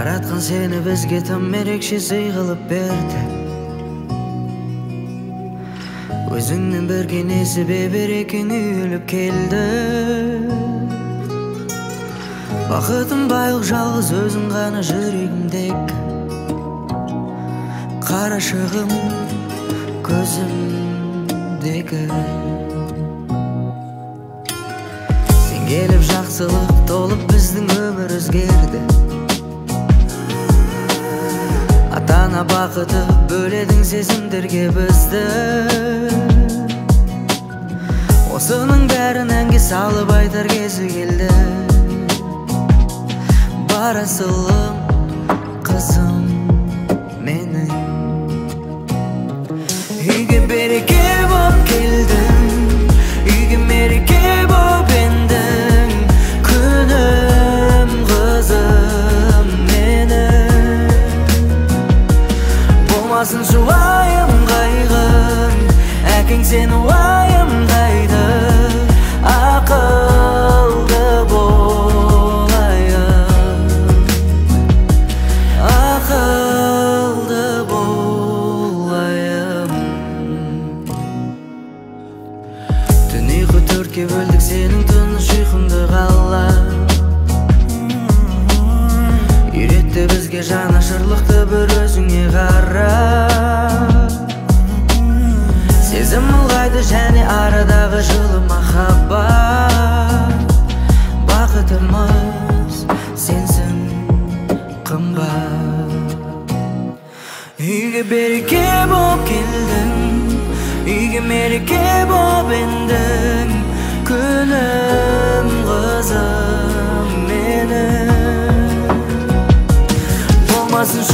Жараткан сени бизге там эрекше сый кылып берди. Өзүңдүн берген эси беберекең үйүлүп келди. Бакытым байлык жалгыз өзүң гана жүрөгүмдеки. Карашыгым көзүмдеги. Сен келип жакшылык толуп биздин өмүр өзгерди. Ата-ана бакыты бөледің сезімдерге бізді. Осының бәрін әнге салып айтар кезі келді. Барасылым қызым менің. Үйге береке боп келдің, үйге мереке боп ендің. Күнім қызым менің. Болмасын жуайым қайғың, әкең сені уайымдайды. Ақылды болайын, ақылды болайын. Түн ұйқы төртке бөлдік, сенің тыныш ұйқыңды қалап. Үйретті бізге жанашырлықты бір өзіңе қарап. Сезім ұлғайды және арадағы жылы махаббат. Бақытымыз сенсің қымбат. Үйге береке боп келдің, үйге мереке боп ендің. Күнім қызым менің. Болмасын